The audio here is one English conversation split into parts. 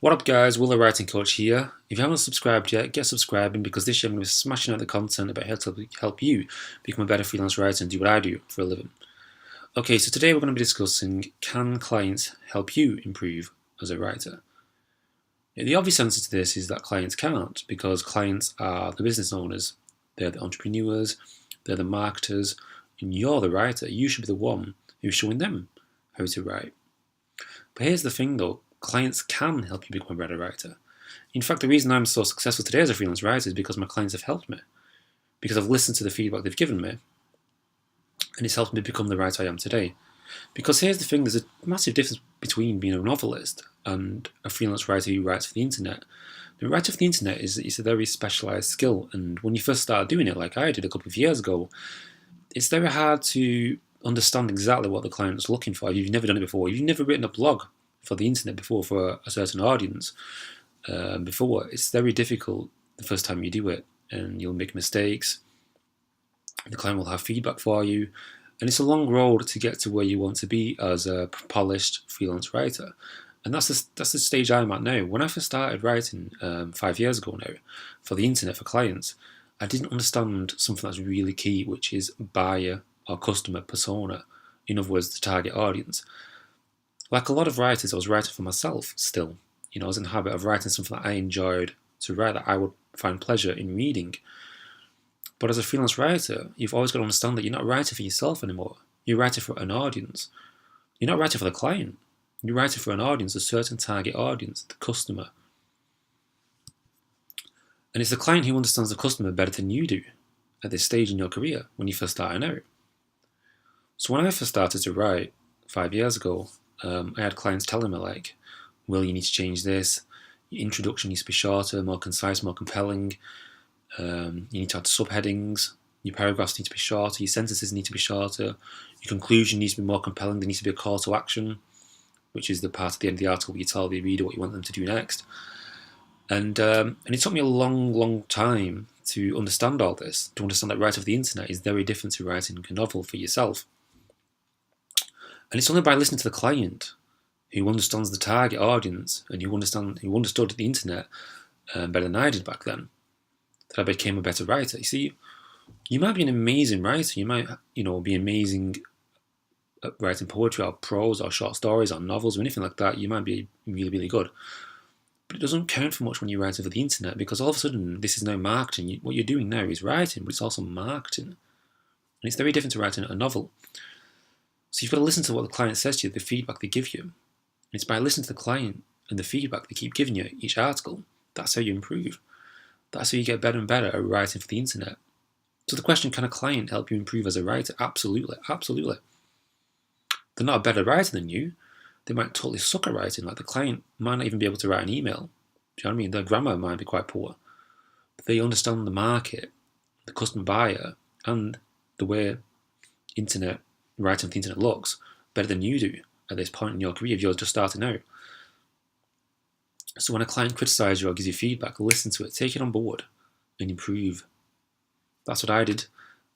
What up guys, Will the Writing Coach here. If you haven't subscribed yet, get subscribing because this year I'm going to be smashing out the content about how to help you become a better freelance writer and do what I do for a living. Okay, so today we're going to be discussing, can clients help you improve as a writer? Now, the obvious answer to this is that clients can't, because clients are the business owners, they're the entrepreneurs, they're the marketers, and you're the writer. You should be the one who's showing them how to write. But here's the thing though, clients can help you become a better writer. In fact, the reason I'm so successful today as a freelance writer is because my clients have helped me, because I've listened to the feedback they've given me, and it's helped me become the writer I am today. Because here's the thing, there's a massive difference between being a novelist and a freelance writer who writes for the internet. The writer for the internet is a very specialised skill, and when you first start doing it, like I did a couple of years ago, it's very hard to understand exactly what the client's looking for if you've never done it before. If you've never written a blog for the internet before for a certain audience before, it's very difficult the first time you do it, and you'll make mistakes. The client will have feedback for you, and it's a long road to get to where you want to be as a polished freelance writer. And that's the stage I'm at now. When I first started writing 5 years ago now for the internet for clients, I didn't understand something that's really key, which is buyer or customer persona. In other words, the target audience. Like a lot of writers, I was writing for myself still. I was in the habit of writing something that I enjoyed to write, that I would find pleasure in reading. But as a freelance writer, you've always got to understand that you're not writing for yourself anymore. You're writing for an audience. You're not writing for the client. You're writing for an audience, a certain target audience, the customer. And it's the client who understands the customer better than you do at this stage in your career when you first starting out. So when I first started to write 5 years ago, I had clients telling me like, Will, you need to change this, your introduction needs to be shorter, more concise, more compelling, you need to add subheadings, your paragraphs need to be shorter, your sentences need to be shorter, your conclusion needs to be more compelling, there needs to be a call to action, which is the part at the end of the article where you tell the reader what you want them to do next. And it took me a long time to understand all this, to understand that writing for the internet is very different to writing a novel for yourself. And it's only by listening to the client, who understands the target audience and who understood the internet better than I did back then, that I became a better writer. You see, you might be an amazing writer, you might be amazing at writing poetry or prose or short stories or novels or anything like that. You might be really good. But it doesn't count for much when you're writing for the internet, because all of a sudden this is now marketing. What you're doing now is writing, but it's also marketing. And it's very different to writing a novel. So you've got to listen to what the client says to you, the feedback they give you. And it's by listening to the client and the feedback they keep giving you each article, that's how you improve. That's how you get better and better at writing for the internet. So the question, can a client help you improve as a writer? Absolutely. They're not a better writer than you. They might totally suck at writing. Like the client might not even be able to write an email. Do you know what I mean? Their grammar might be quite poor. But they understand the market, the customer buyer, and the way writing for the internet looks better than you do at this point in your career if you're just starting out. So when a client criticizes you or gives you feedback, listen to it, take it on board, and improve. That's what I did,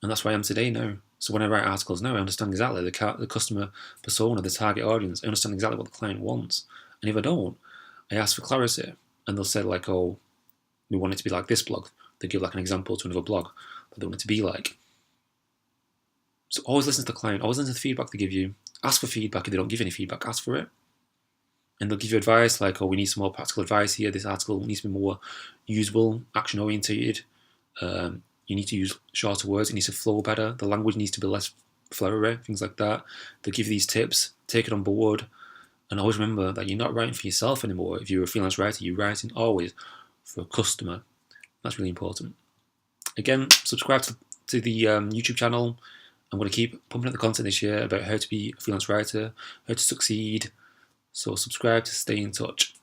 and that's where I am today now. So when I write articles now, I understand exactly the customer persona, the target audience. I understand exactly what the client wants. And if I don't, I ask for clarity. And they'll say like, oh, we want it to be like this blog. They give like an example to another blog that they want it to be like. So always listen to the client, always listen to the feedback they give you. Ask for feedback if they don't give any feedback, ask for it. And they'll give you advice like, oh, we need some more practical advice here. This article needs to be more usable, action-orientated. You need to use shorter words, it needs to flow better, the language needs to be less flowery, things like that. They'll give you these tips, take it on board, and always remember that you're not writing for yourself anymore. If you're a freelance writer, you're writing always for a customer. That's really important. Again, subscribe to the YouTube channel. I'm going to keep pumping out the content this year about how to be a freelance writer, how to succeed. So subscribe to stay in touch.